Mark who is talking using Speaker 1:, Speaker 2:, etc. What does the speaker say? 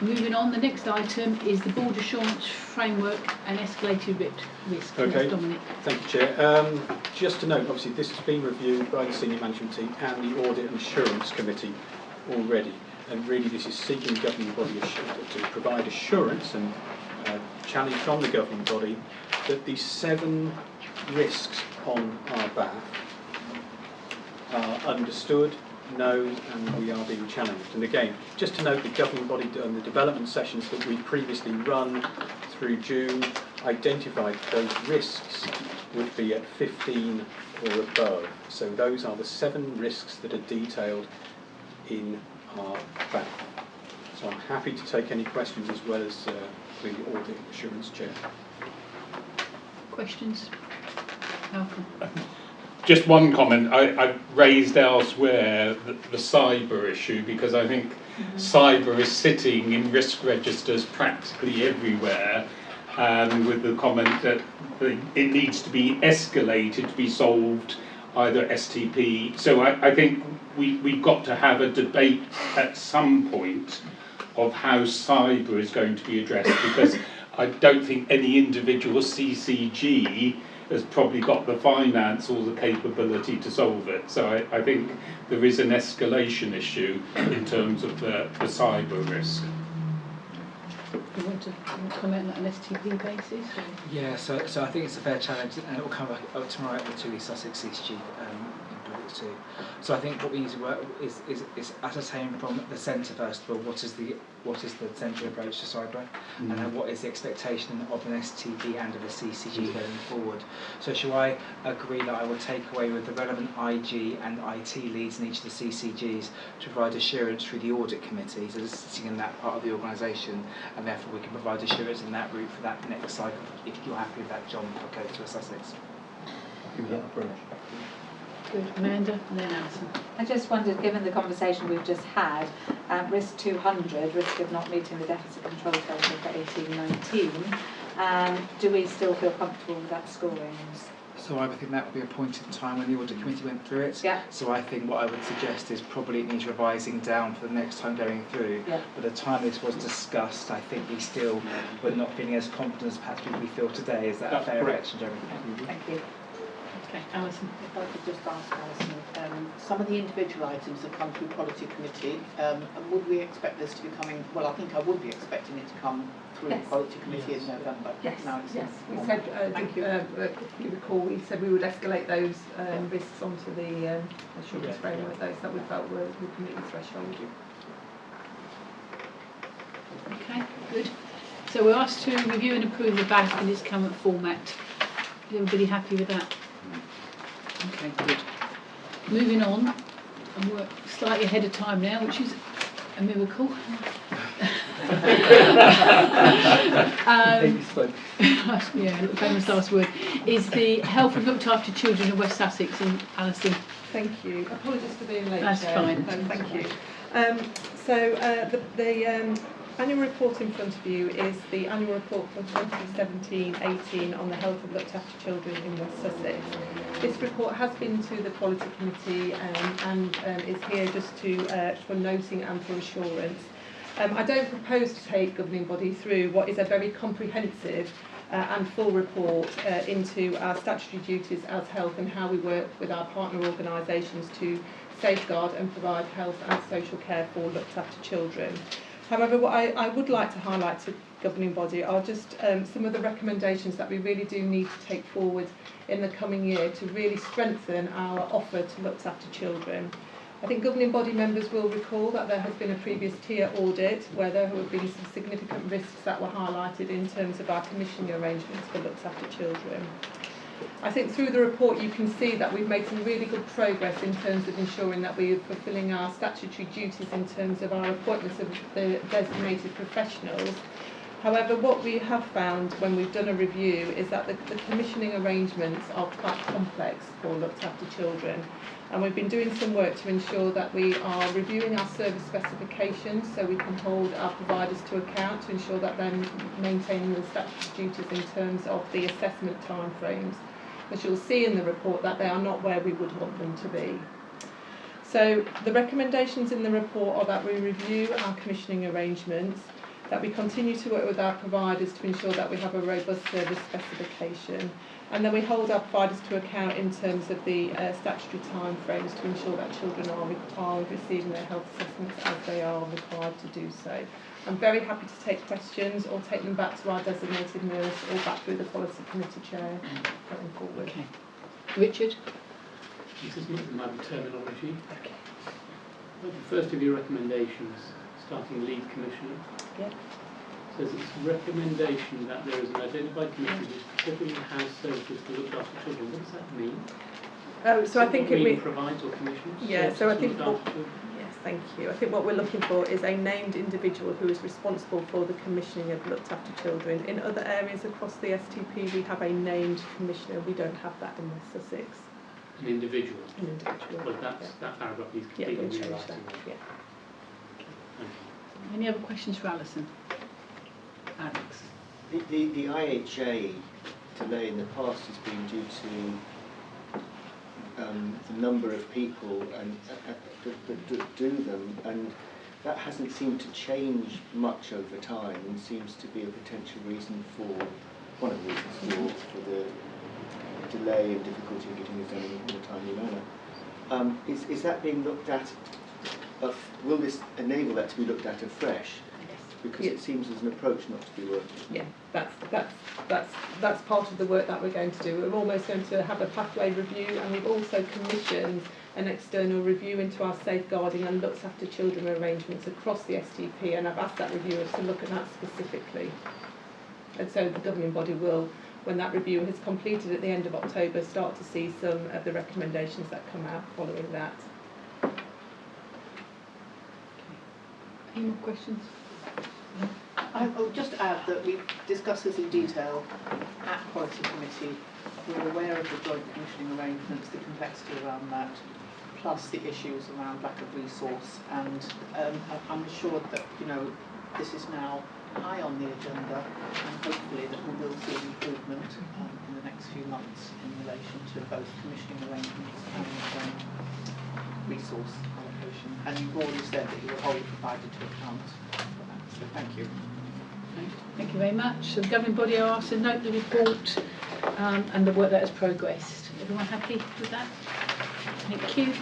Speaker 1: Moving on, the next item is the board assurance framework and escalated risk.
Speaker 2: Okay,
Speaker 1: Dominic.
Speaker 2: thank you, Chair. Just to note, obviously this has been reviewed by the Senior Management Team and the Audit and Assurance Committee already, and really this is seeking governing body to provide assurance and challenge from the governing body that the 7 risks on our BAF are understood, known, and we are being challenged. And again, just to note, the governing body and the development sessions that we previously run through June identified those risks would be at 15 or above. So those are the 7 risks that are detailed in our BAF. So I'm happy to take any questions as well as the Audit Assurance Chair.
Speaker 1: Questions? Malcolm.
Speaker 3: Just one comment. I've raised elsewhere the cyber issue, because I think cyber is sitting in risk registers practically everywhere, and with the comment that it needs to be escalated to be solved, either STP. So I think we've got to have a debate at some point of how cyber is going to be addressed, because I don't think any individual CCG has probably got the finance or the capability to solve it. So I think there is an escalation issue in terms of the cyber risk.
Speaker 1: You want to comment on an STP basis? Or?
Speaker 4: Yeah, so I think it's a fair challenge, and it will come up tomorrow at the 2 East Sussex CCG in Public too. So I think what we need to work is ascertain from the centre first of all what is the central approach to cyber, and then what is the expectation of an STP and of a CCG going forward. So shall I agree that I will take away with the relevant IG and IT leads in each of the CCGs to provide assurance through the audit committees as sitting in that part of the organisation, and therefore we can provide assurance in that route for that next cycle, if you're happy with that, John, for Coast to Sussex.
Speaker 2: Give that approach.
Speaker 1: Good. Amanda, and then Alison.
Speaker 5: I just wondered, given the conversation we've just had, risk 200, risk of not meeting the deficit control target for 18-19, do we still feel comfortable with that scoring?
Speaker 4: So I would think that would be a point in time when the audit committee went through it.
Speaker 5: Yeah.
Speaker 4: So I think what I would suggest is probably it needs revising down for the next time going through.
Speaker 5: Yeah.
Speaker 4: But the time this was discussed, I think we still were not feeling as confident as perhaps we feel today. Is that a fair reaction, Jeremy?
Speaker 5: Thank you.
Speaker 1: Okay, Alison.
Speaker 6: If I could just ask Alison, some of the individual items have come through Quality Committee. And would we expect this to be coming? Well, I think I would be expecting it to come through
Speaker 7: Yes.
Speaker 6: Quality Committee in November.
Speaker 7: Yes,
Speaker 6: Now it's
Speaker 7: yes.
Speaker 6: in
Speaker 7: We said,
Speaker 6: Thank you.
Speaker 7: if you recall, we said we would escalate those risks onto the assurance framework, those that we felt would meet the threshold.
Speaker 1: Okay, good. So we're asked to review and approve the BAF in its current format. Is everybody happy with that? Okay, good. Moving on, and we're slightly ahead of time now, which is a miracle. Yeah, famous last word, is the health and looked after children in West Sussex, and Alison.
Speaker 7: Thank you. Apologies for being late.
Speaker 1: That's fine.
Speaker 7: Thank you. The annual report in front of you is the annual report for 2017-18 on the health of looked after children in West Sussex. This report has been to the Quality Committee and is here just for noting and for assurance. I don't propose to take governing body through what is a very comprehensive and full report into our statutory duties as health and how we work with our partner organisations to safeguard and provide health and social care for looked after children. However, what I would like to highlight to governing body are just some of the recommendations that we really do need to take forward in the coming year to really strengthen our offer to looked after children. I think governing body members will recall that there has been a previous tier audit where there have been some significant risks that were highlighted in terms of our commissioning arrangements for looked after children. I think through the report you can see that we've made some really good progress in terms of ensuring that we are fulfilling our statutory duties in terms of our appointments of the designated professionals. However, what we have found when we've done a review is that the commissioning arrangements are quite complex for looked after children. And we've been doing some work to ensure that we are reviewing our service specifications so we can hold our providers to account to ensure that they're maintaining the statutory duties in terms of the assessment timeframes. As you'll see in the report that they are not where we would want them to be. So the recommendations in the report are that we review our commissioning arrangements, that we continue to work with our providers to ensure that we have a robust service specification, and then we hold our providers to account in terms of the statutory timeframes to ensure that children are receiving their health assessments as they are required to do so. I'm very happy to take questions or take them back to our designated nurse or back through the policy committee chair going forward.
Speaker 1: Okay. Richard?
Speaker 8: This is my terminology.
Speaker 7: Okay.
Speaker 8: The first of your recommendations, starting lead commissioner,
Speaker 7: Yeah.
Speaker 8: says it's recommendation that there is an identified commissioner who specifically has services to look after children. What does that mean?
Speaker 7: So I think it
Speaker 8: provides or commissions.
Speaker 7: Yeah, so I think
Speaker 8: services to look after children?
Speaker 7: yes, thank you. I think what we're looking for is a named individual who is responsible for the commissioning of looked after children. In other areas across the STP, we have a named commissioner. We don't have that in West Sussex.
Speaker 8: An individual.
Speaker 7: An individual.
Speaker 8: Well, that paragraph needs
Speaker 7: Yeah,
Speaker 8: completely
Speaker 7: we'll change
Speaker 8: rewriting.
Speaker 7: that. Yeah.
Speaker 8: Thank you.
Speaker 1: Any other questions for Alison? Alex?
Speaker 9: The IHA delay in the past has been due to the number of people and that do them, and that hasn't seemed to change much over time and seems to be a potential reason for, one of the reasons for the delay and difficulty in getting this done in a timely manner. Is that being looked at, will this enable that to be looked at afresh? Because it seems as an approach not to be working.
Speaker 7: Yeah, that's part of the work that we're going to do. We're almost going to have a pathway review, and we've also commissioned an external review into our safeguarding and looks after children arrangements across the STP, and I've asked that reviewer to look at that specifically. And so the governing body will, when that review has completed at the end of October, start to see some of the recommendations that come out following that.
Speaker 1: Any more questions?
Speaker 6: I'll just add that we've discussed this in detail at Policy Committee. We're aware of the joint commissioning arrangements, the complexity around that, plus the issues around lack of resource, and I'm assured that this is now high on the agenda, and hopefully that we will see improvement in the next few months in relation to both commissioning arrangements and resource allocation. And you've already said that you will hold the provider to account for that, so thank you.
Speaker 1: Thank you very much. So the governing body are asked to note the report and the work that has progressed. Everyone happy with that? Thank you.